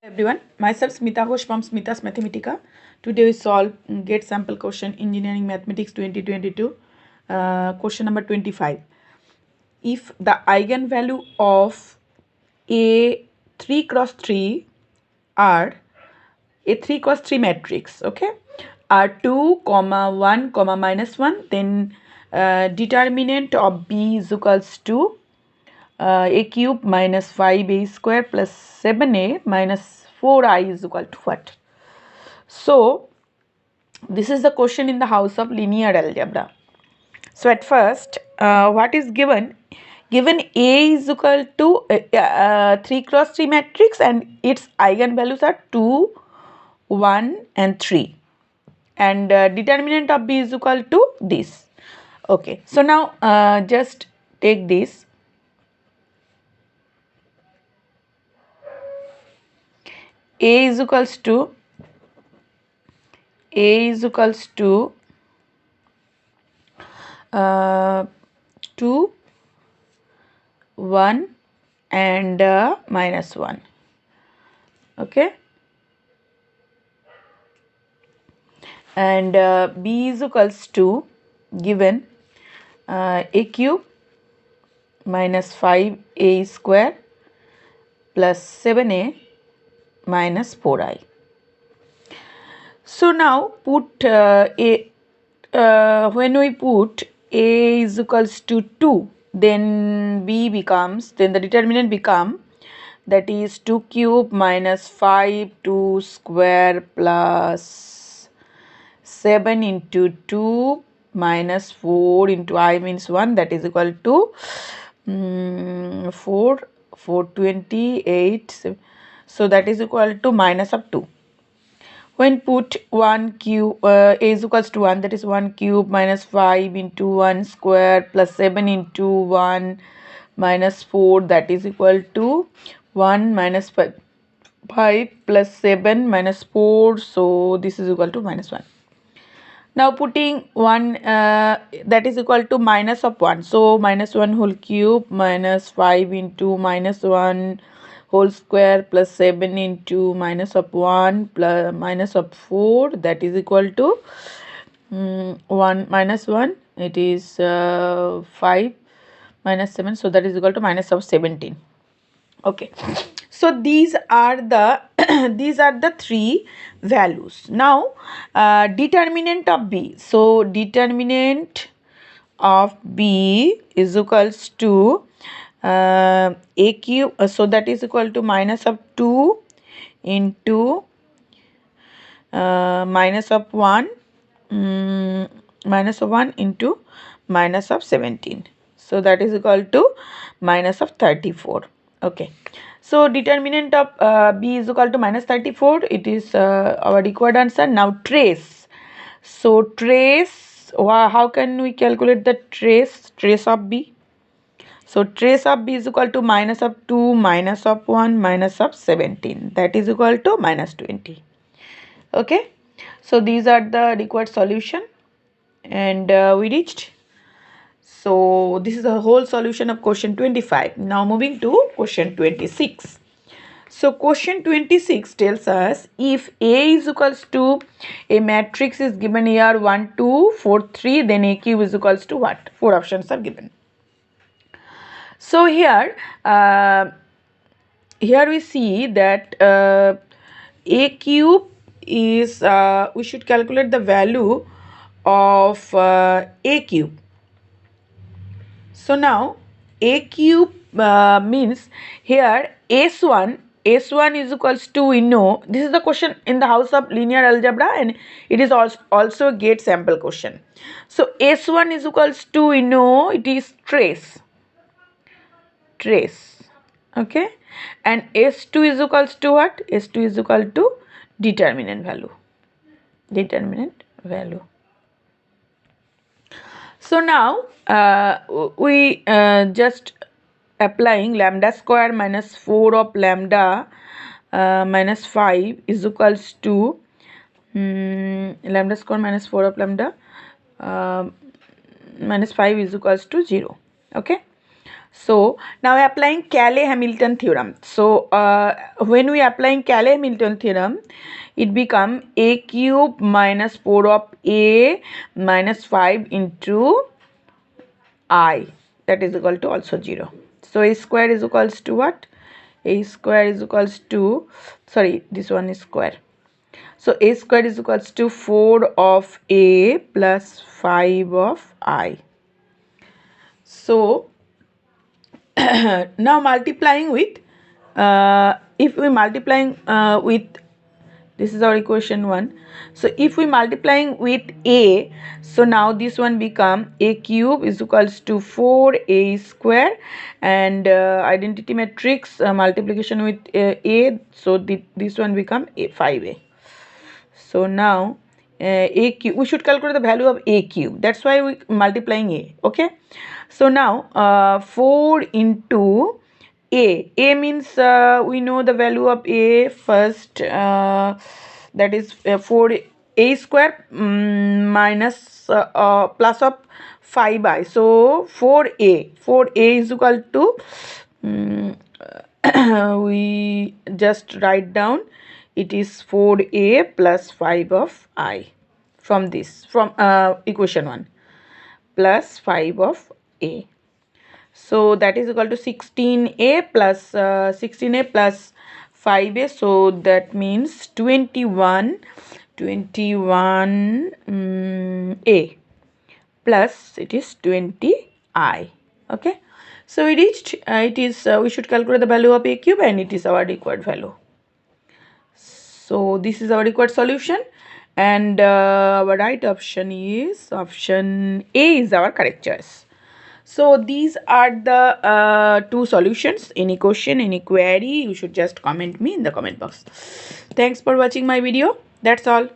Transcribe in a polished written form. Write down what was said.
Everyone, myself Smita Ghosh from Smita's Mathematica. Today we solve get sample question engineering mathematics 2022 question number 25. If the eigenvalue of a 3 cross 3 are a 3 cross 3 matrix, okay, are 2 comma 1 comma minus 1, then determinant of b is equals to a cube minus 5a square plus 7a minus 4i is equal to what? So this is the question in the house of linear algebra. So at first, what is given? Given A is equal to 3 cross 3 matrix and its eigenvalues are 2, 1 and 3. And determinant of B is equal to this. Okay, so now just take this. A is equals to 2, 1 and minus 1. Okay, and b is equals to given a cube minus 5a square plus 7a minus 4i. So now put when we put a is equals to 2, then b becomes, then the determinant become, that is 2 cube minus 5 2 square plus 7 into 2 minus 4 into I means 1, that is equal to 428. So that is equal to minus of 2. When put 1 cube a is equals to 1, that is 1 cube minus 5 into 1 square plus 7 into 1 minus 4, that is equal to 1 minus 5 plus 7 minus 4, so this is equal to minus 1. Now putting 1 that is equal to minus of 1, so minus 1 whole cube minus 5 into minus 1 whole square plus 7 into minus of 1 plus minus of 4, that is equal to 1 minus 1, it is 5 minus 7, so that is equal to minus of 17. Okay, so these are the these are the three values. Now determinant of b, so determinant of b is equals to a cube, so that is equal to minus of 2 into minus of 1 minus of 1 into minus of 17, so that is equal to minus of 34. Okay, so determinant of b is equal to minus 34, it is our required answer. Now trace, so trace, how can we calculate the trace of b? So trace of b is equal to minus of 2 minus of 1 minus of 17, that is equal to minus 20. Okay, so these are the required solution, and we reached. So this is the whole solution of question 25. Now moving to question 26. So question 26 tells us if A is equals to a matrix is given here 1 2 4 3, then A cube is equals to what? 4 options are given. So here we see that A cube is we should calculate the value of A cube. So now a cube means here S1 is equals to, we know, this is the question in the house of linear algebra and it is also a gate sample question. So S1 is equals to, we know, it is trace, okay, and S2 is equals to what? S2 is equal to determinant value. So now we just applying lambda square minus 4 of lambda minus 5 is equals to lambda square minus 4 of lambda minus 5 is equals to 0. Okay, So now applying Cayley-Hamilton theorem. So when we applying Cayley-Hamilton theorem, it become a cube minus 4 of a minus 5 into I, that is equal to also 0. So a square is equals to what? A square is equals to, sorry, this one is square. So a square is equals to 4 of a plus 5 of I. So now multiplying with, if we multiplying with, this is our equation 1. So if we multiplying with a, so now this one become a cube is equals to 4a square, and identity matrix multiplication with a, so this one become a 5a. So now a cube, we should calculate the value of a cube, that's why we multiplying a. Okay, so now 4 into a means we know the value of a first, that is 4a square minus plus of 5i, so 4a is equal to we just write down, it is 4a plus 5 of I, from this, from equation 1 plus 5 of a. So that is equal to 16a plus 16a plus 5a, so that means 21 a plus it is 20i. Okay, so we reached, it is we should calculate the value of a cube, and it is our required value. So this is our required solution, and our right option is option A is our correct choice. So these are the two solutions. Any question, any query, you should just comment me in the comment box. Thanks for watching my video. That's all.